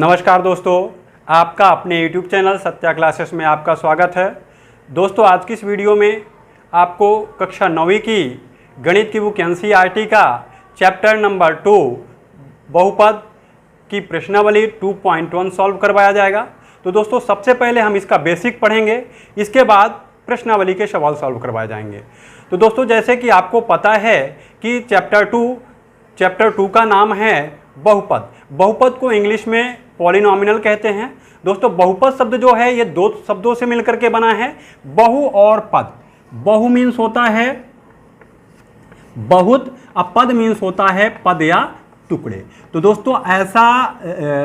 नमस्कार दोस्तों, आपका अपने YouTube चैनल सत्या क्लासेस में आपका स्वागत है। दोस्तों, आज की इस वीडियो में आपको कक्षा 9वीं की गणित की बुक NCERT का चैप्टर नंबर 2 बहुपद की प्रश्नावली 2.1 सॉल्व करवाया जाएगा। तो दोस्तों, सबसे पहले हम इसका बेसिक पढ़ेंगे, इसके बाद प्रश्नावली के सवाल सॉल्व करवाए जाएंगे। तो दोस्तों, जैसे कि आपको पता है कि चैप्टर 2 का नाम है बहुपद। बहुपद को इंग्लिश में पॉलिनॉमिनल कहते हैं। दोस्तों, बहुपद शब्द जो है ये दो शब्दों से मिलकर के बना है, बहु और पद। बहु मीन्स होता है बहुत, और पद मीन्स होता है पद या टुकड़े। तो दोस्तों,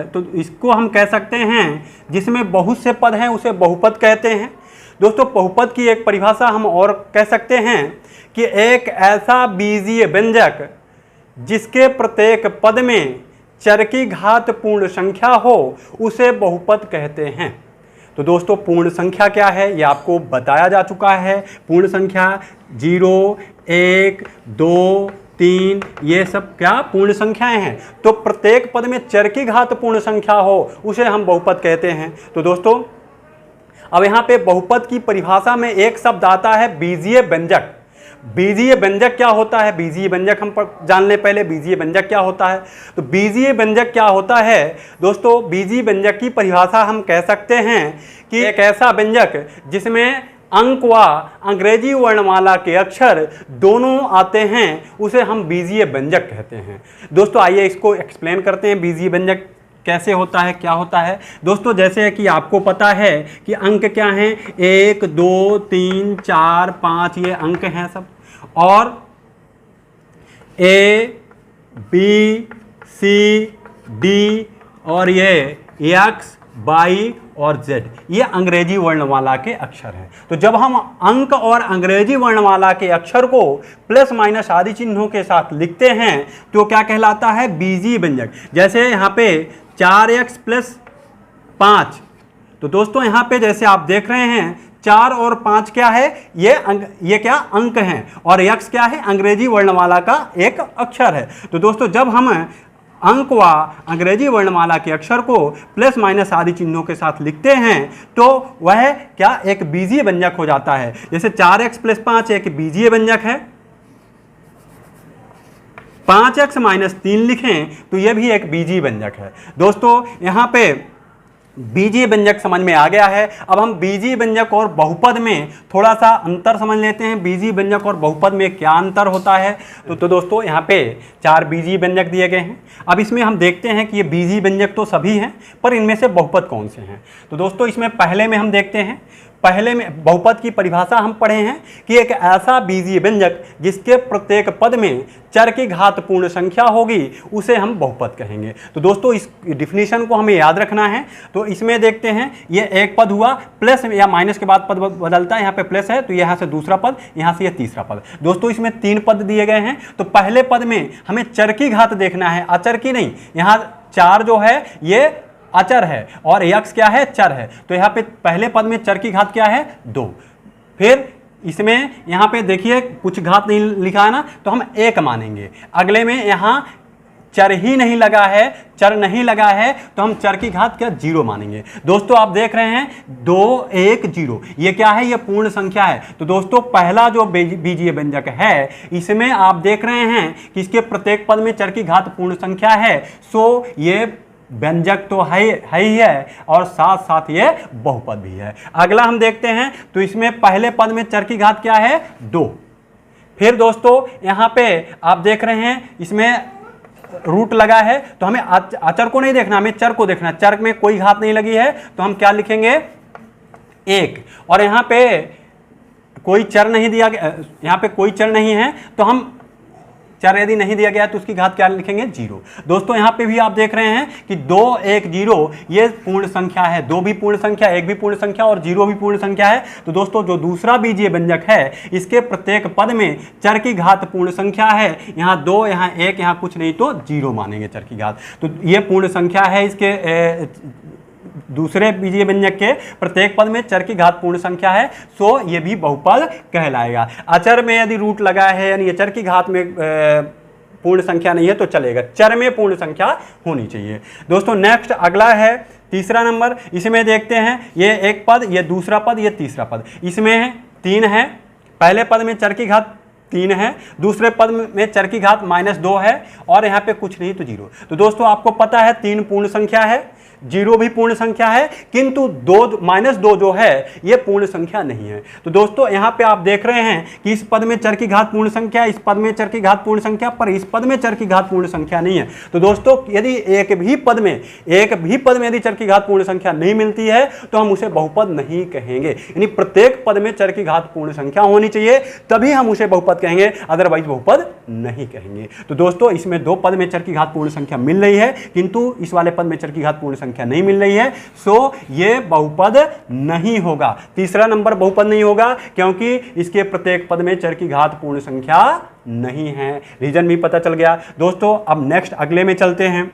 तो इसको हम कह सकते हैं जिसमें बहुत से पद हैं उसे बहुपद कहते हैं। दोस्तों, बहुपद की एक परिभाषा हम और कह सकते हैं कि एक ऐसा बीजीय व्यंजक जिसके प्रत्येक पद में चर की घात पूर्ण संख्या हो उसे बहुपद कहते हैं। तो दोस्तों, पूर्ण संख्या क्या है ये आपको बताया जा चुका है। पूर्ण संख्या 0, 1, 2, 3 ये सब क्या पूर्ण संख्याएं हैं। तो प्रत्येक पद में चर की घात पूर्ण संख्या हो उसे हम बहुपद कहते हैं। तो दोस्तों, अब यहाँ पे बहुपद की परिभाषा में एक शब्द आता है बीजीय व्यंजक। बीजीय व्यंजक क्या होता है, बीजीय व्यंजक हम जान ले पहले बीजीय व्यंजक क्या होता है। तो बीजीय व्यंजक क्या होता है दोस्तों, बीजीय व्यंजक की परिभाषा हम कह सकते हैं कि एक ऐसा व्यंजक जिसमें अंक व अंग्रेजी वर्णमाला के अक्षर दोनों आते हैं उसे हम बीजीय व्यंजक कहते हैं। दोस्तों, आइए इसको एक्सप्लेन करते हैं, बीजीय व्यंजक कैसे होता है, क्या होता है। दोस्तों, जैसे कि आपको पता है कि अंक क्या हैं, 1, 2, 3, 4, 5 ये अंक हैं सब, और A, B, C, D और ये X, Y और Z ये अंग्रेजी वर्णमाला के अक्षर हैं। तो जब हम अंक और अंग्रेजी वर्णमाला के अक्षर को प्लस माइनस आदि चिन्हों के साथ लिखते हैं तो क्या कहलाता है, बीजीय व्यंजक। जैसे यहाँ पे 4x + 5। तो दोस्तों, यहाँ पे जैसे आप देख रहे हैं 4 और 5 क्या है, ये क्या अंक हैं, और x क्या है, अंग्रेजी वर्णमाला का एक अक्षर है। तो दोस्तों, जब हम अंक व अंग्रेजी वर्णमाला के अक्षर को प्लस माइनस आदि चिन्हों के साथ लिखते हैं तो वह क्या एक बीजीय व्यंजक हो जाता है। जैसे 4x + 5 एक बीजीय व्यंजक है, 5x - 3 लिखें तो यह भी एक बीजीय व्यंजक है। दोस्तों, यहाँ पे बीजीय व्यंजक समझ में आ गया है। अब हम बीजीय व्यंजक और बहुपद में थोड़ा सा अंतर समझ लेते हैं। बीजीय व्यंजक और बहुपद में क्या अंतर होता है। तो दोस्तों, यहाँ पे 4 बीजीय व्यंजक दिए गए हैं। अब इसमें हम देखते हैं कि ये बीजीय व्यंजक तो सभी हैं, पर इनमें से बहुपद कौन से हैं। तो दोस्तों, इसमें पहले में हम देखते हैं, पहले में बहुपद की परिभाषा हम पढ़े हैं कि एक ऐसा बीजीय व्यंजक जिसके प्रत्येक पद में चर की घात पूर्ण संख्या होगी उसे हम बहुपद कहेंगे। तो दोस्तों, इस डिफिनीशन को हमें याद रखना है। तो इसमें देखते हैं, ये एक पद हुआ, प्लस या माइनस के बाद पद बदलता है, यहाँ पे प्लस है तो यहाँ से दूसरा पद, यहाँ से ये तीसरा पद। दोस्तों, इसमें 3 पद दिए गए हैं। तो पहले पद में हमें चर की घात देखना है, अचर की नहीं। यहाँ 4 जो है ये अचर है और x क्या है, चर है। तो यहाँ पे पहले पद में चर की घात क्या है, 2। फिर इसमें यहाँ पे देखिए कुछ घात नहीं लिखा है ना, तो हम 1 मानेंगे। अगले में यहाँ चर ही नहीं लगा है, चर नहीं लगा है तो हम चर की घात क्या, 0 मानेंगे। दोस्तों, आप देख रहे हैं 2, 1, 0 ये क्या है, ये पूर्ण संख्या है। तो दोस्तों, पहला जो बीजीय व्यंजक है इसमें आप देख रहे हैं कि इसके प्रत्येक पद में चर की घात पूर्ण संख्या है। सो ये व्यंजक तो है ही है और साथ साथ ये बहुपद भी है। अगला हम देखते हैं, तो इसमें पहले पद में चर की घात क्या है, 2। फिर दोस्तों, यहाँ पे आप देख रहे हैं इसमें रूट लगा है, तो हमें अचर को नहीं देखना, हमें चर को देखना। चर में कोई घात नहीं लगी है तो हम क्या लिखेंगे, 1। और यहाँ पे कोई चर नहीं दिया गया, यहाँ पे कोई चर नहीं है तो हम चर यदि नहीं दिया गया तो उसकी घात क्या लिखेंगे, 0। दोस्तों, यहाँ पे भी आप देख रहे हैं कि 2, 1, 0 ये पूर्ण संख्या है। 2 भी पूर्ण संख्या, 1 भी पूर्ण संख्या और 0 भी पूर्ण संख्या है। तो दोस्तों, जो दूसरा बीजीय व्यंजक है इसके प्रत्येक पद में चर की घात पूर्ण संख्या है। यहाँ 2, यहाँ 1, यहाँ कुछ नहीं तो 0 मानेंगे चर की घात। तो ये पूर्ण संख्या है इसके दूसरे बीजीय व्यंजक के प्रत्येक पद में चर की घात पूर्ण संख्या है, सो ये भी बहुपद कहलाएगा। अचर में यदि रूट लगा है यानी चर की घात में पूर्ण संख्या नहीं है तो चलेगा, चर में पूर्ण संख्या होनी चाहिए। दोस्तों नेक्स्ट अगला है तीसरा नंबर, इसमें देखते हैं ये एक पद, ये दूसरा पद, ये तीसरा पद, इसमें 3 है। पहले पद में चर की घात 3 है, दूसरे पद में चर की घात -2 है और यहाँ पे कुछ नहीं तो 0। तो दोस्तों आपको पता है 3 पूर्ण संख्या है, 0 भी पूर्ण संख्या है, किंतु -2 जो है ये पूर्ण संख्या नहीं है। तो दोस्तों यहाँ पे आप देख रहे हैं कि इस पद में चर की घात पूर्ण संख्या, इस पद में चर की घात पूर्ण संख्या, पर इस पद में चर की घात पूर्ण संख्या नहीं है। तो दोस्तों यदि एक भी पद में यदि चर की घात पूर्ण संख्या नहीं मिलती है तो हम उसे बहुपद नहीं कहेंगे। यानी प्रत्येक पद में चर की घात पूर्ण संख्या होनी चाहिए, तभी हम उसे बहुपद कहेंगे, अदरवाइज बहुपद नहीं कहेंगे। तो दोस्तों इसमें 2 पद में चर की घात पूर्ण संख्या मिल रही है, किंतु इस वाले पद में चर की घात पूर्ण संख्या नहीं मिल रही है, सो ये बहुपद नहीं होगा। तीसरा नंबर बहुपद नहीं होगा क्योंकि इसके प्रत्येक पद में चर की घात पूर्ण संख्या नहीं है। रीजन भी पता चल गया। दोस्तों अब नेक्स्ट अगले में चलते हैं।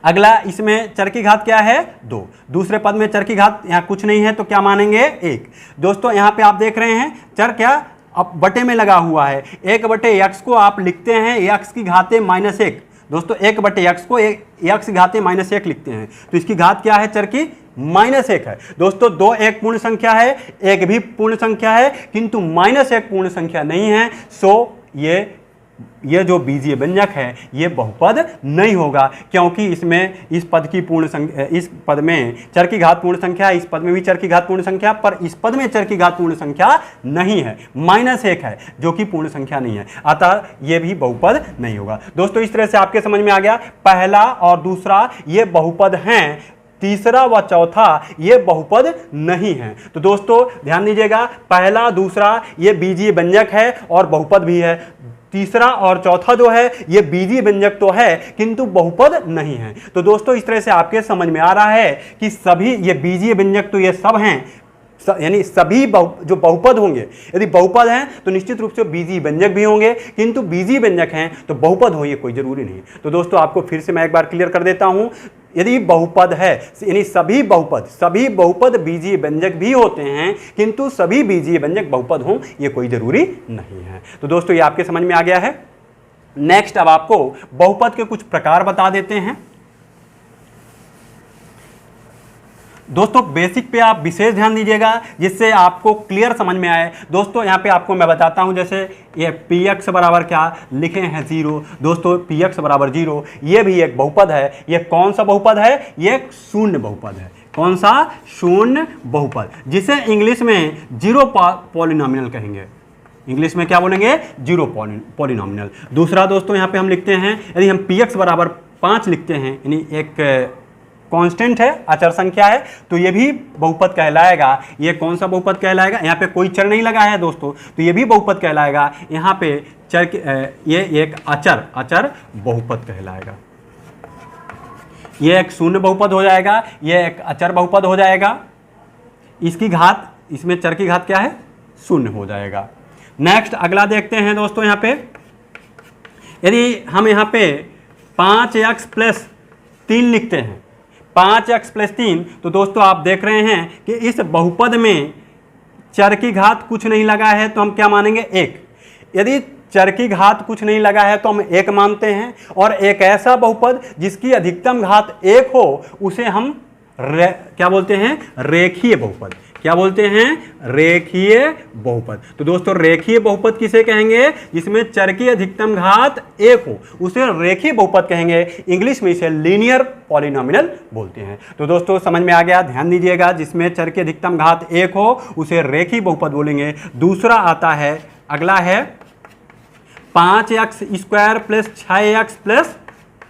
अगला, इसमें चर की घात क्या है 2, दूसरे पद में चर की घात यहाँ कुछ नहीं है तो क्या मानेंगे 1। दोस्तों यहाँ पे आप देख रहे हैं चर क्या अब बटे में लगा हुआ है, 1/x को आप लिखते हैं x की घाते -1। दोस्तों 1/x को x की घाते -1 लिखते हैं, तो इसकी घात क्या है चर की -1 है। दोस्तों 2 एक पूर्ण संख्या है, 1 भी पूर्ण संख्या है, किंतु -1 पूर्ण संख्या नहीं है, सो ये जो बीजीय व्यंजक है ये बहुपद नहीं होगा, क्योंकि इसमें इस पद की पूर्ण संख्या, इस पद में चर की घात पूर्ण संख्या, इस पद में भी चर की घात पूर्ण संख्या, पर इस पद में चर की घात पूर्ण संख्या नहीं है, -1 है जो कि पूर्ण संख्या नहीं है, अतः ये भी बहुपद नहीं होगा। दोस्तों इस तरह से आपके समझ में आ गया, पहला और दूसरा ये बहुपद हैं, तीसरा व चौथा ये बहुपद नहीं है। तो दोस्तों ध्यान दीजिएगा, पहला दूसरा ये बीजीय व्यंजक है और बहुपद भी है, तीसरा और चौथा जो है ये बीजीय व्यंजक तो है किंतु बहुपद नहीं है। तो दोस्तों इस तरह से आपके समझ में आ रहा है कि सभी ये बीजीय व्यंजक तो ये सब हैं, यानी सभी जो बहुपद होंगे, यदि बहुपद हैं तो निश्चित रूप से बीजीय व्यंजक भी होंगे, किंतु बीजीय व्यंजक हैं तो बहुपद हो ये कोई जरूरी नहीं। तो दोस्तों आपको फिर से मैं एक बार क्लियर कर देता हूं, यदि बहुपद है यानी सभी बहुपद बीजीय व्यंजक भी होते हैं, किंतु सभी बीजीय व्यंजक बहुपद हों ये कोई जरूरी नहीं है। तो दोस्तों ये आपके समझ में आ गया है। नेक्स्ट अब आपको बहुपद के कुछ प्रकार बता देते हैं। दोस्तों बेसिक पे आप विशेष ध्यान दीजिएगा जिससे आपको क्लियर समझ में आए। दोस्तों यहाँ पे आपको मैं बताता हूँ, जैसे ये px बराबर क्या लिखे हैं 0। दोस्तों px बराबर 0 ये भी एक बहुपद है। ये कौन सा बहुपद है? ये एक शून्य बहुपद है। कौन सा? शून्य बहुपद, जिसे इंग्लिश में जीरो पॉलिनोमियल कहेंगे। इंग्लिश में क्या बोलेंगे? Zero polynomial. दूसरा दोस्तों यहाँ पे हम लिखते हैं, यदि हम px बराबर 5 लिखते हैं, यानी एक कांस्टेंट है, अचर संख्या है, तो ये भी बहुपद कहलाएगा। ये कौन सा बहुपद कहलाएगा? यहाँ पे कोई चर नहीं लगा है दोस्तों, तो ये भी बहुपद कहलाएगा। यहाँ पे चर ये एक अचर बहुपद कहलाएगा। ये एक शून्य बहुपद हो जाएगा, ये एक अचर बहुपद हो जाएगा। इसकी घात, इसमें चर की घात क्या है? शून्य हो जाएगा। नेक्स्ट अगला देखते हैं दोस्तों, यहाँ पे यदि हम यहाँ पे 5x + 3 लिखते हैं, 5x + 3, तो दोस्तों आप देख रहे हैं कि इस बहुपद में चर की घात कुछ नहीं लगा है तो हम क्या मानेंगे? 1। यदि चर की घात कुछ नहीं लगा है तो हम 1 मानते हैं, और एक ऐसा बहुपद जिसकी अधिकतम घात 1 हो उसे हम क्या बोलते हैं? रेखीय बहुपद। क्या बोलते हैं? रेखीय बहुपद। तो दोस्तों रेखीय बहुपद किसे कहेंगे? जिसमें चर की अधिकतम घात 1 हो उसे रेखीय बहुपद कहेंगे। इंग्लिश में इसे लीनियर पॉलिनोमियल बोलते हैं। तो दोस्तों समझ में आ गया, ध्यान दीजिएगा, जिसमें चर की अधिकतम घात 1 हो उसे रेखीय बहुपद बोलेंगे। दूसरा आता है, अगला है 5x² + 6x +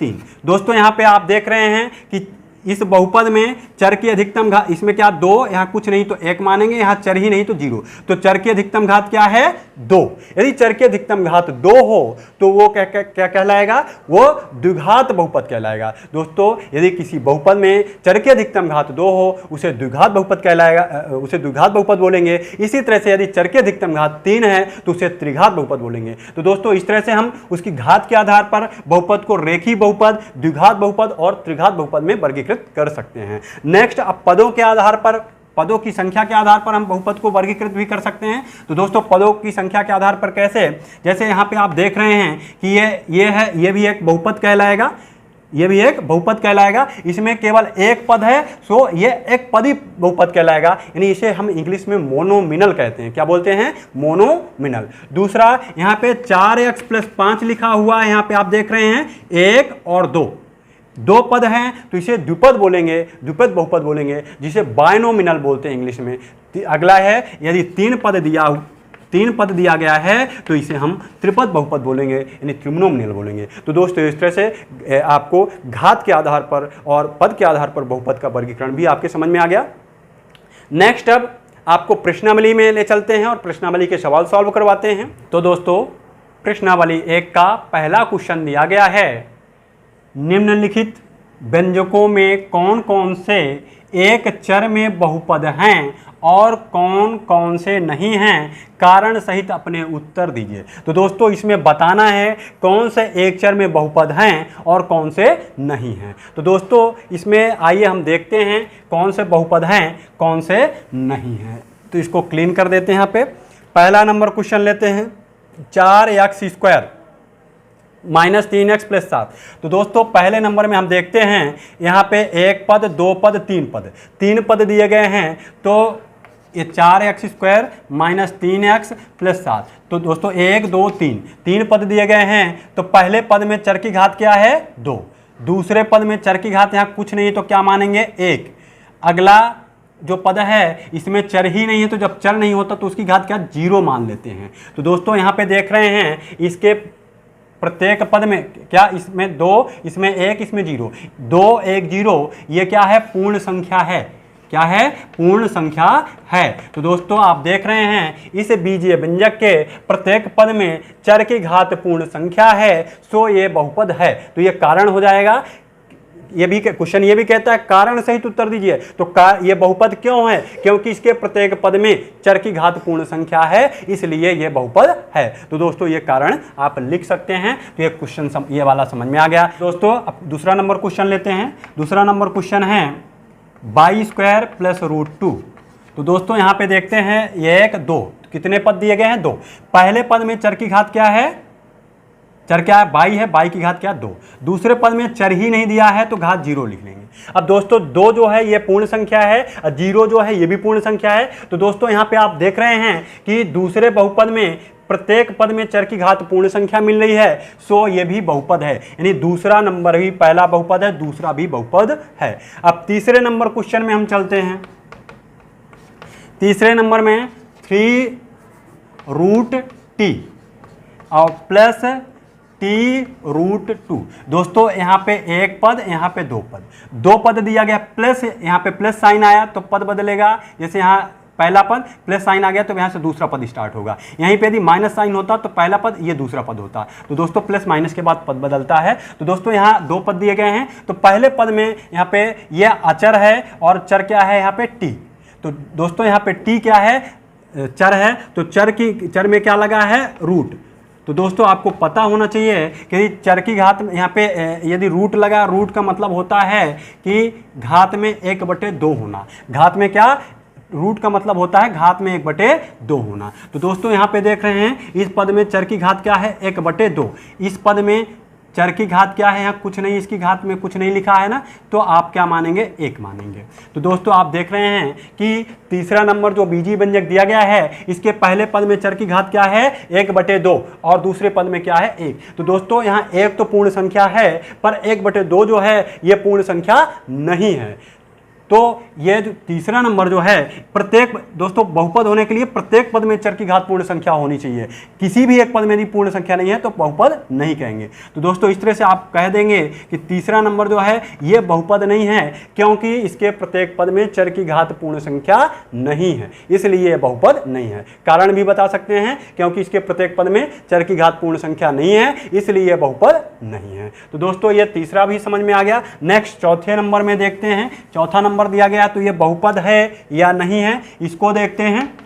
3। दोस्तों यहाँ पे आप देख रहे हैं कि इस बहुपद में चर की अधिकतम घात, इसमें क्या 2, यहाँ कुछ नहीं तो 1 मानेंगे, यहाँ चर ही नहीं तो 0, तो चर की अधिकतम घात क्या है? 2। यदि चर की अधिकतम घात 2 हो तो वो क्या कहलाएगा? वो द्विघात बहुपद कहलाएगा। दोस्तों यदि किसी बहुपद में चर की अधिकतम घात 2 हो उसे द्विघात बहुपद कहलाएगा, उसे द्विघात बहुपद बोलेंगे। इसी तरह से यदि चर की अधिकतम घात 3 है तो उसे त्रिघात बहुपद बोलेंगे। तो दोस्तों इस तरह से हम उसकी घात के आधार पर बहुपद को रेखीय बहुपद, द्विघात बहुपद और त्रिघात बहुपद में वर्गीकृत कर सकते हैं। नेक्स्ट, अब पदों के आधार पर पदों की संख्या के आधार पर हम बहुपद को वर्गीकृत भी कर सकते हैं। तो दोस्तों पदों की संख्या के आधार पर कैसे, जैसे यहाँ पे आप देख रहे हैं कि ये भी एक बहुपद कहलाएगा, ये भी एक बहुपद कहलाएगा। इसमें केवल एक पद है, सो ये एक पदी बहुपद कहलाएगा, यानी इसे हम इंग्लिश में मोनोमिनल कहते हैं। क्या बोलते हैं? मोनोमिनल। दूसरा यहाँ पे 4x + 5 लिखा हुआ है, यहाँ पे आप देख रहे हैं 1 और 2 पद हैं, तो इसे द्विपद बोलेंगे, द्विपद बहुपद बोलेंगे, जिसे बायनोमिनल बोलते हैं इंग्लिश में। अगला है यदि 3 पद दिया गया है तो इसे हम त्रिपद बहुपद बोलेंगे, यानी त्रिनोमिनल बोलेंगे। तो दोस्तों इस तरह से आपको घात के आधार पर और पद के आधार पर बहुपद का वर्गीकरण भी आपके समझ में आ गया। नेक्स्ट अब आपको प्रश्नावली में ले चलते हैं और प्रश्नावली के सवाल सॉल्व करवाते हैं। तो दोस्तों प्रश्नावली 1 का पहला क्वेश्चन दिया गया है, निम्नलिखित व्यंजकों में कौन कौन से एक चर में बहुपद हैं और कौन कौन से नहीं हैं, कारण सहित अपने उत्तर दीजिए। तो दोस्तों इसमें बताना है कौन से एक चर में बहुपद हैं और कौन से नहीं हैं। तो दोस्तों इसमें आइए हम देखते हैं कौन से बहुपद हैं कौन से नहीं हैं। तो इसको क्लीन कर देते हैं। यहाँ पे पहला नंबर क्वेश्चन लेते हैं, 4x² - 3x + 7। तो दोस्तों पहले नंबर में हम देखते हैं यहाँ पे 1 पद 2 पद 3 पद दिए गए हैं। तो ये 4x² - 3x + 7। तो दोस्तों 1 2 3 पद दिए गए हैं। तो पहले पद में चर की घात क्या है? 2। दूसरे पद में चर की घात यहाँ कुछ नहीं है तो क्या मानेंगे? 1। अगला जो पद है इसमें चर ही नहीं है, तो जब चर नहीं होता तो उसकी घात क्या? 0 मान लेते हैं। तो दोस्तों यहाँ पे देख रहे हैं इसके प्रत्येक पद में क्या, इसमें 2, इसमें 1, इसमें 0, 2 1 0, ये क्या है? पूर्ण संख्या है। क्या है? पूर्ण संख्या है। तो दोस्तों आप देख रहे हैं इस बीजीय व्यंजक के प्रत्येक पद में चर की घात पूर्ण संख्या है, सो ये बहुपद है। तो ये कारण हो जाएगा। ये भी क्वेश्चन ये भी कहता है कारण सहित उत्तर दीजिए। तो ये बहुपद क्यों है? क्योंकि इसके प्रत्येक पद में चर की घात पूर्ण संख्या है, इसलिए ये बहुपद है। तो दोस्तों ये कारण आप लिख सकते हैं। तो ये क्वेश्चन ये वाला समझ में आ गया। दोस्तों अब दूसरा नंबर क्वेश्चन लेते हैं। दूसरा नंबर क्वेश्चन है y² + √2। तो दोस्तों यहाँ पे देखते हैं 1 2 कितने पद दिए गए हैं? 2। पहले पद में चर की घात क्या है? चर क्या है? y है, y की घात क्या? 2। दूसरे पद में चर ही नहीं दिया है तो घात 0 लिख लेंगे। अब दोस्तों 2 जो है ये पूर्ण संख्या है और 0 जो है ये भी पूर्ण संख्या है। तो दोस्तों यहाँ पे आप देख रहे हैं कि दूसरे बहुपद में प्रत्येक पद में चर की घात पूर्ण संख्या मिल रही है, सो ये भी बहुपद है, यानी दूसरा नंबर भी पहला बहुपद है, दूसरा भी बहुपद है। अब तीसरे नंबर क्वेश्चन में हम चलते हैं। तीसरे नंबर में 3√t और प्लस t√2। दोस्तों यहाँ पे एक पद, यहाँ पे 2 पद, 2 पद दिया गया, प्लस यहाँ पे प्लस साइन आया तो पद बदलेगा। जैसे यहाँ पहला पद प्लस साइन आ गया तो यहाँ से दूसरा पद स्टार्ट होगा। यहीं पे यदि माइनस साइन होता तो पहला पद ये दूसरा पद होता। तो दोस्तों प्लस माइनस के बाद पद बदलता है। तो दोस्तों यहाँ 2 पद दिए गए हैं। तो पहले पद में यहाँ पे ये अचर है और चर क्या है? यहाँ पे t। तो दोस्तों यहाँ पे t क्या है? चर है। तो चर में क्या लगा है? रूट। तो दोस्तों आपको पता होना चाहिए कि चर की घात यहाँ पे यदि रूट लगा, रूट का मतलब होता है कि घात में 1/2 होना। घात में क्या? रूट का मतलब होता है घात में 1/2 होना। तो दोस्तों यहाँ पे देख रहे हैं इस पद में चर की घात क्या है? 1/2। इस पद में चर की घात क्या है? यहाँ कुछ नहीं, इसकी घात में कुछ नहीं लिखा है ना, तो आप क्या मानेंगे? 1 मानेंगे। तो दोस्तों आप देख रहे हैं कि तीसरा नंबर जो बीजीय व्यंजक दिया गया है इसके पहले पद में चर की घात क्या है? 1/2 और दूसरे पद में क्या है? 1। तो दोस्तों यहाँ 1 तो पूर्ण संख्या है, पर 1/2 जो है ये पूर्ण संख्या नहीं है। तो ये जो तीसरा नंबर जो है, प्रत्येक दोस्तों बहुपद होने के लिए प्रत्येक पद में चर की घात पूर्ण संख्या होनी चाहिए। किसी भी एक पद में यदि पूर्ण संख्या नहीं है तो बहुपद नहीं कहेंगे। तो दोस्तों इस तरह से आप कह देंगे कि तीसरा नंबर जो है ये बहुपद नहीं है, क्योंकि इसके प्रत्येक पद में चर की घात पूर्ण संख्या नहीं है, इसलिए ये बहुपद नहीं है। कारण भी बता सकते हैं, क्योंकि इसके प्रत्येक पद में चर की घात पूर्ण संख्या नहीं है, इसलिए ये बहुपद नहीं है। तो दोस्तों ये तीसरा भी समझ में आ गया। नेक्स्ट चौथे नंबर में देखते हैं। चौथा नंबर दिया गया तो ये बहुपद है या नहीं है, इसको देखते हैं।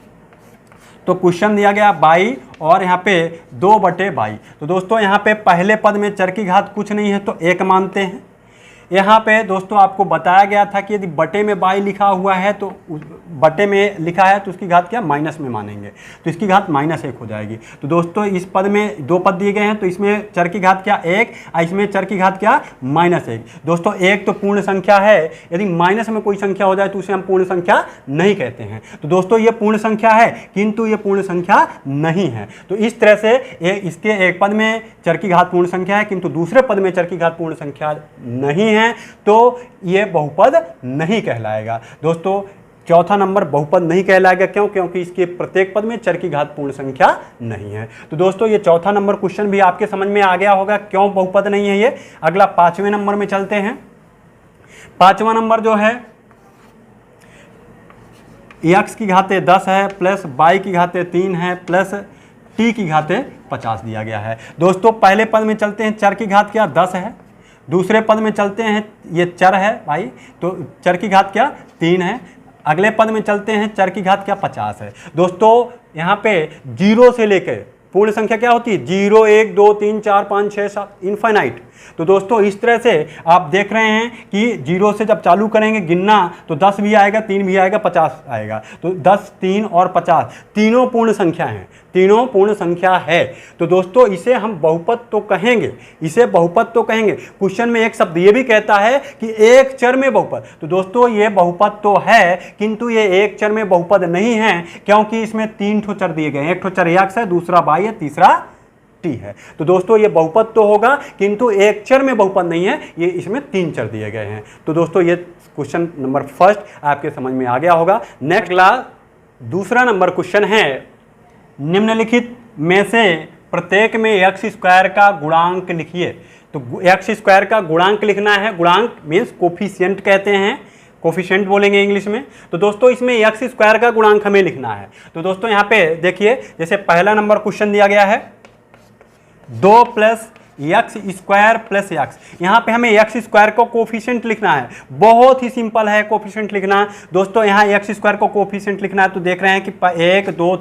तो क्वेश्चन दिया गया 22 और यहाँ पे 2/22। तो दोस्तों यहाँ पे पहले पद में चर की घात कुछ नहीं है तो 1 मानते हैं। यहाँ पे दोस्तों आपको बताया गया था कि यदि बटे में बाई लिखा हुआ है तो बटे में लिखा है तो उसकी घात क्या माइनस में मानेंगे, तो इसकी घात -1 हो जाएगी। तो दोस्तों इस पद में 2 पद दिए गए हैं, तो इसमें चर की घात क्या 1, इसमें चर की घात क्या -1। दोस्तों 1 तो पूर्ण संख्या है, यदि माइनस में कोई संख्या हो जाए तो उसे हम पूर्ण संख्या नहीं कहते हैं। तो दोस्तों ये पूर्ण संख्या है किंतु ये पूर्ण संख्या नहीं है। तो इस तरह से इसके एक पद में चर की घात पूर्ण संख्या है किंतु दूसरे पद में चर की घात पूर्ण संख्या नहीं है, तो ये बहुपद नहीं कहलाएगा। दोस्तों चौथा नंबर बहुपद नहीं कहलाएगा, क्यों? क्योंकि इसके प्रत्येक पद में चर की घात पूर्ण संख्या नहीं है। तो दोस्तों ये चौथा नंबर क्वेश्चन भी आपके समझ में आ गया होगा क्यों बहुपद नहीं है ये। अगला 5वें नंबर में चलते हैं। 5वां नंबर जो है x की घाते 10 है प्लस y की घाते 3 है प्लस t की घाते 50 दिया गया है। दोस्तों पहले पद में चलते हैं, चर की घात क्या 10 है। दूसरे पद में चलते हैं, ये चर है भाई, तो चर की घात क्या 3 है। अगले पद में चलते हैं, चर की घात क्या 50 है। दोस्तों यहाँ पे 0 से लेकर पूर्ण संख्या क्या होती है 0, 1, 2, 3, 4, 5, 6, 7 इनफाइनाइट। तो दोस्तों इस तरह से आप देख रहे हैं कि 0 से जब चालू करेंगे गिनना तो 10 भी आएगा, 3 भी आएगा, 50 आएगा। तो 10, 3 और 50 तीनों पूर्ण संख्या हैं, तीनों पूर्ण संख्या है। तो दोस्तों इसे हम बहुपद तो कहेंगे, इसे बहुपद तो कहेंगे। क्वेश्चन में एक शब्द ये भी कहता है कि एक चर में बहुपद। तो दोस्तों ये बहुपद तो है किंतु ये एक चर में बहुपद नहीं है, क्योंकि इसमें 3 ठो चर दिए गए हैं। एक ठो चर x है, दूसरा y है, तीसरा t है। तो दोस्तों ये बहुपद तो होगा किंतु एक चर में बहुपद नहीं है, ये इसमें 3 चर दिए गए हैं। तो दोस्तों ये क्वेश्चन नंबर फर्स्ट आपके समझ में आ गया होगा। नेक्स्ट दूसरा नंबर क्वेश्चन है, निम्नलिखित में से प्रत्येक में x स्क्वायर का गुणांक लिखिए। तो x स्क्वायर का गुणांक लिखना है, गुणांक मीन्स कोफिशिएंट कहते हैं, कोफिशिएंट बोलेंगे इंग्लिश में। तो दोस्तों इसमें x स्क्वायर का गुणांक हमें लिखना है। तो दोस्तों यहाँ पे देखिए, जैसे पहला नंबर क्वेश्चन दिया गया है 2 plus x square plus x, यहाँ पे हमें एक्स स्क्वायर को कोफिशिएंट लिखना है। बहुत ही सिंपल है कोफिशिएंट लिखना। दोस्तों यहाँ एक्स स्क्वायर को कोफिशिएंट लिखना है, तो देख रहे हैं कि 1, 2,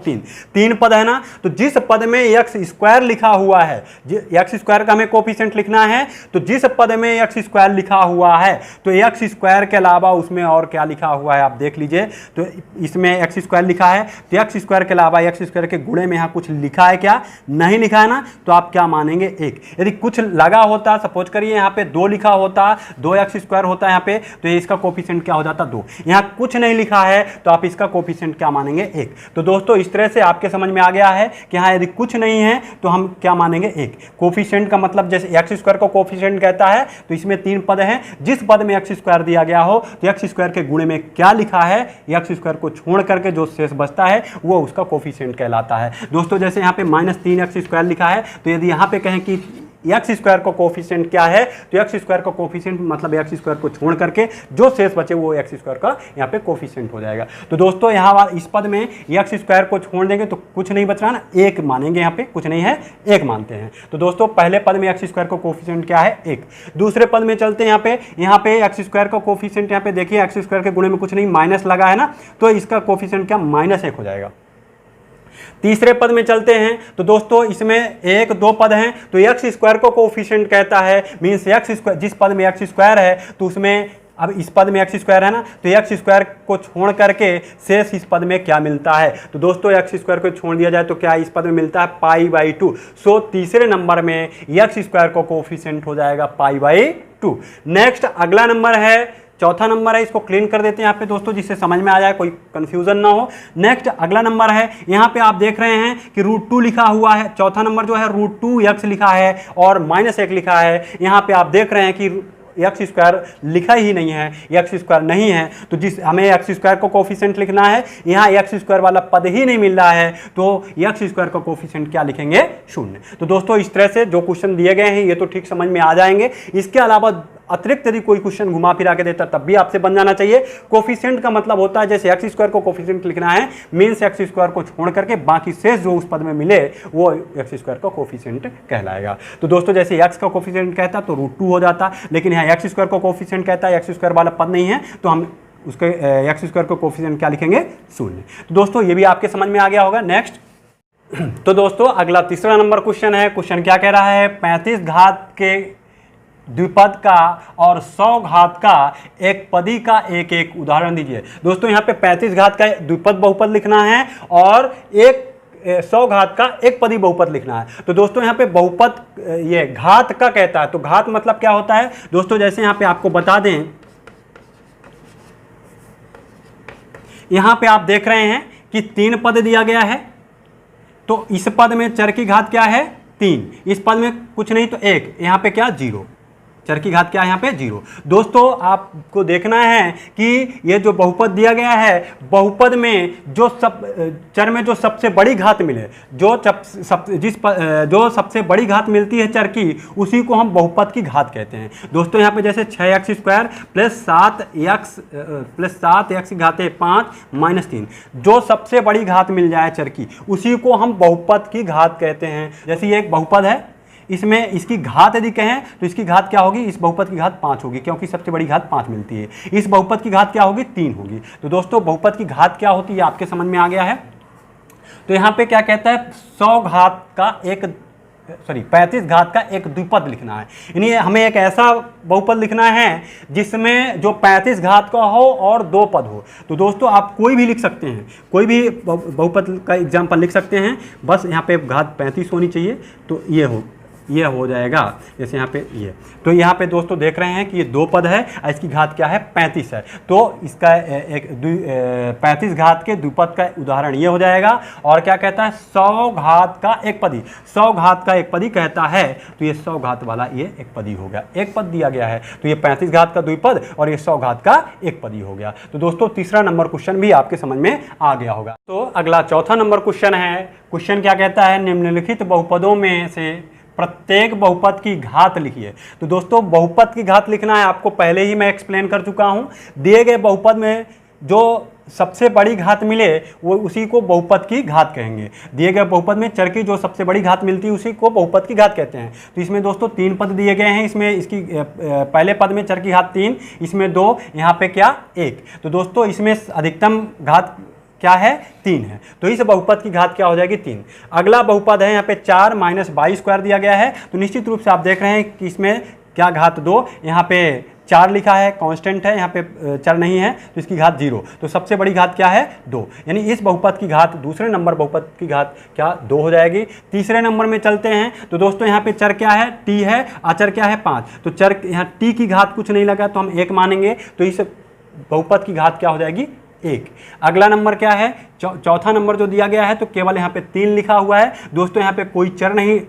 3 पद है ना। तो जिस पद में एक्स स्क्वायर लिखा हुआ है, एक्स स्क्वायर का हमें कोफिशिएंट लिखना है, तो जिस पद में एक्स स्क्वायर लिखा हुआ है तो एक्स स्क्वायर के अलावा उसमें और क्या लिखा हुआ है आप देख लीजिए। तो इसमें एक्स स्क्वायर लिखा है, तो एक्स स्क्वायर के अलावा एक्स स्क्वायर के गुणे में यहाँ कुछ लिखा है क्या? नहीं लिखा है ना, तो आप क्या मानेंगे 1। यदि कुछ लगा होता, सपोज करिए यहाँ पे 2 लिखा होता, 2x स्क्वायर होता है यहाँ पे, तो ये इसका कोफिशिएंट क्या हो जाता 2। यहाँ कुछ नहीं लिखा है तो आप इसका कोफिशिएंट क्या मानेंगे 1। तो दोस्तों इस तरह से आपके समझ में आ गया है कि हाँ यदि कुछ नहीं है तो हम क्या मानेंगे 1। कोफिशिएंट का मतलब जैसे एक्स स्क्वायर को कोफिशिएंट कहता है, तो इसमें 3 पद हैं, जिस पद में एक्स स्क्वायर दिया गया हो तो एक्स स्क्वायर के गुणे में क्या लिखा है, एक्स स्क्वायर को छोड़ करके जो शेष बचता है वो उसका कोफिशिएंट कहलाता है। दोस्तों जैसे यहाँ पे -3x स्क्वायर लिखा है, तो यदि यहाँ पे कहें कि एक्स स्क्वायर का कोफिशिएंट क्या है, तो एक्स स्क्वायर का कोफिशिएंट मतलब एक्स स्क्वायर को छोड़ करके जो शेष बचे वो एक्स स्क्वायर का यहाँ पे कोफिशिएंट हो जाएगा। तो दोस्तों यहाँ इस पद में एक्स स्क्वायर को छोड़ देंगे तो कुछ नहीं बच रहा ना, 1 मानेंगे, यहाँ पे कुछ नहीं है 1 मानते हैं। तो दोस्तों पहले पद में एक्स स्क्वायर का कोफिशिएंट क्या है 1। दूसरे पद में चलते हैं, यहाँ पे एक्स स्क्वायर का कोफिशिएंट यहाँ पे देखिए एक्स स्क्वायर के गुणे में कुछ नहीं, माइनस लगा है ना, तो इसका कोफिशिएंट क्या -1 हो जाएगा। तीसरे पद में चलते हैं, तो दोस्तों इसमें 1, 2 पद हैं, तो एक्स स्क्वायर को कोफिशिएंट कहता है, मीन्स एक्स स्क्वायर, जिस पद में एक्स स्क्वायर है तो उसमें, अब इस पद में एक्स स्क्वायर है ना, तो एक्स स्क्वायर को छोड़ करके शेष इस पद में क्या मिलता है, तो दोस्तों एक्स स्क्वायर को छोड़ दिया जाए तो क्या इस पद में मिलता है π/2। सो तीसरे नंबर में एक्स स्क्वायर को कोफिशिएंट हो जाएगा π/2। नेक्स्ट अगला नंबर है, चौथा नंबर है, इसको क्लीन कर देते हैं यहाँ पे दोस्तों, जिससे समझ में आ जाए, कोई कंफ्यूजन ना हो। नेक्स्ट अगला नंबर है, यहाँ पे आप देख रहे हैं कि √2 लिखा हुआ है। चौथा नंबर जो है √2x लिखा है और -1 लिखा है। यहाँ पे आप देख रहे हैं कि एक्स स्क्वायर लिखा ही नहीं है, एक्स स्क्वायर नहीं है, तो जिस हमें एक्स स्क्वायर को कोफिशिएंट लिखना है, यहाँ एक्स स्क्वायर वाला पद ही नहीं मिल रहा है, तो एक्स स्क्वायर का कोफिशिएंट क्या लिखेंगे 0। तो दोस्तों इस तरह से जो क्वेश्चन दिए गए हैं ये तो ठीक समझ में आ जाएंगे। इसके अलावा अतिरिक्त यदि कोई क्वेश्चन घुमा फिरा के देता तब भी आपसे बन जाना चाहिए। कोफिशिएंट का मतलब होता है जैसे एक्स स्क्वायर को कोफिशिएंट लिखना है, मीन्स एक्स स्क्वायर को छोड़ करके बाकी शेष जो उस पद में मिले वो एक्स स्क्वायर का कोफिशिएंट कहलाएगा। तो दोस्तों जैसे एक्स का कोफिशिएंट कहता तो √2 हो जाता, लेकिन यहाँ एक्स स्क्वायर को कोफिशिएंट कहता है, एक्स स्क्वायर वाला पद नहीं है, तो हम उसके एक्स स्क्वायर को कोफिशिएंट क्या लिखेंगे 0। तो दोस्तों ये भी आपके समझ में आ गया होगा। नेक्स्ट तो दोस्तों अगला तीसरा नंबर क्वेश्चन है। क्वेश्चन क्या कह रहा है, 35 घात के द्विपद का और 100 घात का एक पदी का एक एक उदाहरण दीजिए। दोस्तों यहाँ पे 35 घात का द्विपद बहुपद लिखना है और 100 घात का एक पदी बहुपद लिखना है। तो दोस्तों यहाँ पे बहुपद ये घात का कहता है, तो घात मतलब क्या होता है दोस्तों, जैसे यहाँ पे आपको बता दें, यहाँ पे आप देख रहे हैं कि 3 पद दिया गया है, तो इस पद में चर की घात क्या है 3, इस पद में कुछ नहीं तो 1, यहाँ पे क्या 0, चर की घात क्या है यहाँ पे 0। दोस्तों आपको देखना है कि ये जो बहुपद दिया गया है, बहुपद में जो चर में जो सबसे बड़ी घात मिले, जो सबसे बड़ी घात मिलती है चर की, उसी को हम बहुपद की घात कहते हैं। दोस्तों यहाँ पे जैसे 6x² प्लस 7x की घात 5 माइनस 3, जो सबसे बड़ी घात मिल जाए चर की, उसी को हम बहुपद की घात कहते हैं। जैसे ये एक बहुपद है, इसमें इसकी घात यदि कहें तो इसकी घात क्या होगी, इस बहुपद की घात 5 होगी, क्योंकि सबसे बड़ी घात 5 मिलती है। इस बहुपद की घात क्या होगी 3 होगी। तो दोस्तों बहुपद की घात क्या होती है आपके समझ में आ गया है। तो यहाँ पे क्या कहता है 35 घात का एक द्विपद लिखना है, यानी हमें एक ऐसा बहुपद लिखना है जिसमें जो 35 घात का हो और 2 पद हो। तो दोस्तों आप कोई भी लिख सकते हैं, कोई भी बहुपद का एग्जाम्पल लिख सकते हैं, बस यहाँ पे घात 35 होनी चाहिए। तो ये हो जाएगा, जैसे यहाँ पे ये। तो यहाँ पे दोस्तों देख रहे हैं कि ये 2 पद है और इसकी घात क्या है 35 है, तो इसका 35 घात के द्विपद का उदाहरण ये हो जाएगा। और क्या कहता है 100 घात का एक पदी, 100 घात का एक पदी कहता है, तो ये 100 घात वाला ये एक पदी हो गया, एक पद दिया गया है, तो ये 35 घात का द्विपद और ये 100 घात का एक पदी हो गया। तो दोस्तों तीसरा नंबर क्वेश्चन भी आपके समझ में आ गया होगा। तो अगला चौथा नंबर क्वेश्चन है। क्वेश्चन क्या कहता है, निम्नलिखित बहुपदों में से प्रत्येक बहुपद की घात लिखिए। तो दोस्तों बहुपद की घात लिखना है, आपको पहले ही मैं एक्सप्लेन कर चुका हूं। दिए गए बहुपद में जो सबसे बड़ी घात मिले वो उसी को बहुपद की घात कहेंगे। दिए गए बहुपद में चर की जो सबसे बड़ी घात मिलती है उसी को बहुपद की घात कहते हैं। तो इसमें दोस्तों 3 पद दिए गए हैं, इसमें इसकी पहले पद में चर की घात 3, इसमें 2, यहाँ पे क्या 1। तो दोस्तों इसमें अधिकतम घात क्या है 3 है, तो इस बहुपद की घात क्या हो जाएगी 3। अगला बहुपद है यहाँ पे 4 माइनस 22² दिया गया है, तो निश्चित रूप से आप देख रहे हैं कि इसमें क्या घात 2, यहाँ पे 4 लिखा है, कांस्टेंट है, यहाँ पे चर नहीं है, तो इसकी घात 0। तो सबसे बड़ी घात क्या है 2, यानी इस बहुपद की घात, दूसरे नंबर बहुपद की घात क्या 2 हो जाएगी। तीसरे नंबर में चलते हैं, तो दोस्तों यहाँ पे चर क्या है t है, अचर क्या है 5, तो चर यहाँ t की घात कुछ नहीं लगा तो हम 1 मानेंगे, तो इस बहुपद की घात क्या हो जाएगी 1। अगला नंबर क्या है, चौथा नंबर जो दिया गया है, तो केवल यहाँ पे 3 लिखा हुआ है। दोस्तों यहाँ पे कोई चर नहीं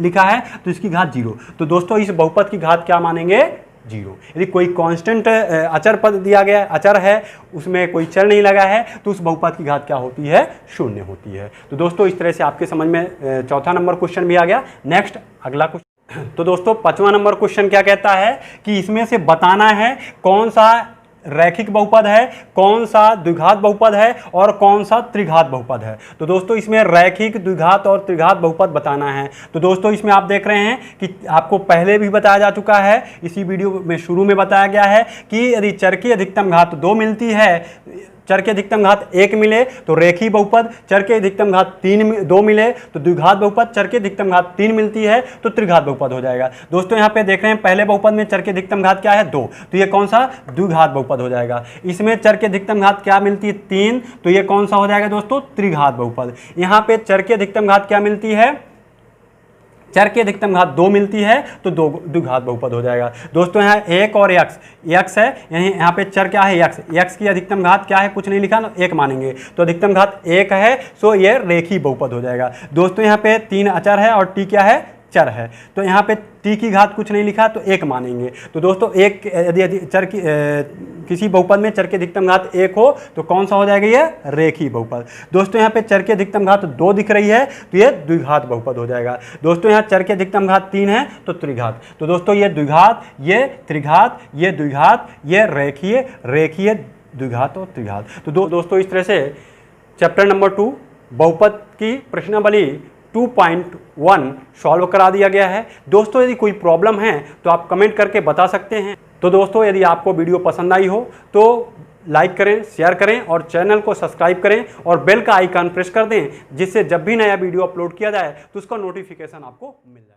लिखा है, तो इसकी घात 0। तो दोस्तों इस बहुपद की घात क्या मानेंगे 0। यदि कोई कांस्टेंट अचर पद दिया गया, अचर है, उसमें कोई चर नहीं लगा है, तो उस बहुपद की घात क्या होती है 0 होती है। तो दोस्तों इस तरह से आपके समझ में चौथा नंबर क्वेश्चन भी आ गया। नेक्स्ट अगला क्वेश्चन, तो दोस्तों 5वां नंबर क्वेश्चन क्या कहता है कि इसमें से बताना है कौन सा रैखिक बहुपद है, कौन सा द्विघात बहुपद है और कौन सा त्रिघात बहुपद है। तो दोस्तों इसमें रैखिक, द्विघात और त्रिघात बहुपद बताना है। तो दोस्तों इसमें आप देख रहे हैं कि आपको पहले भी बताया जा चुका है, इसी वीडियो में शुरू में बताया गया है कि यदि चर की अधिकतम घात 2 मिलती है, चर के अधिकतम घात 1 मिले तो रेखी बहुपद, चर के अधिकतम घात 2 मिले तो द्विघात बहुपद, चर के अधिकतम घात 3 मिलती है तो त्रिघात बहुपद हो जाएगा। दोस्तों यहाँ पे देख रहे हैं पहले बहुपद में चर के अधिकतम घात क्या है 2, तो ये कौन सा द्विघात बहुपद हो जाएगा। इसमें चर के अधिकतम घात क्या मिलती है 3, तो ये कौन सा हो जाएगा दोस्तों त्रिघात बहुपद। यहाँ पे चर के अधिकतम घात क्या मिलती है, चर की अधिकतम घात 2 मिलती है तो 2 द्विघात बहुपद हो जाएगा। दोस्तों यहाँ 1 और x है, यानी यहाँ पे चर क्या है x की अधिकतम घात क्या है कुछ नहीं लिखा, 1 मानेंगे, तो अधिकतम घात 1 है, सो ये रेखी बहुपद हो जाएगा। दोस्तों यहाँ पे 3 अचर है और t क्या है चर है, तो यहाँ पे t की घात कुछ नहीं लिखा तो 1 मानेंगे। तो दोस्तों एक यदि चर की किसी बहुपद में चर की अधिकतम घात 1 हो तो कौन सा हो जाएगा ये रेखी बहुपद। दोस्तों यहाँ पे चर की अधिकतम घात 2 दिख रही है तो ये द्विघात बहुपद हो जाएगा। दोस्तों यहाँ चर की अधिकतम घात 3 है तो त्रिघात। तो दोस्तों ये द्विघात, ये त्रिघात, ये द्विघात, ये रेखीय, रेखीय, द्विघात और त्रिघात। तो दोस्तों इस तरह से चैप्टर नंबर 2 बहुपद की प्रश्नावली 2.1 सॉल्व करा दिया गया है। दोस्तों यदि कोई प्रॉब्लम है तो आप कमेंट करके बता सकते हैं। तो दोस्तों यदि आपको वीडियो पसंद आई हो तो लाइक करें, शेयर करें और चैनल को सब्सक्राइब करें और बेल का आइकन प्रेस कर दें, जिससे जब भी नया वीडियो अपलोड किया जाए तो उसका नोटिफिकेशन आपको मिल जाए।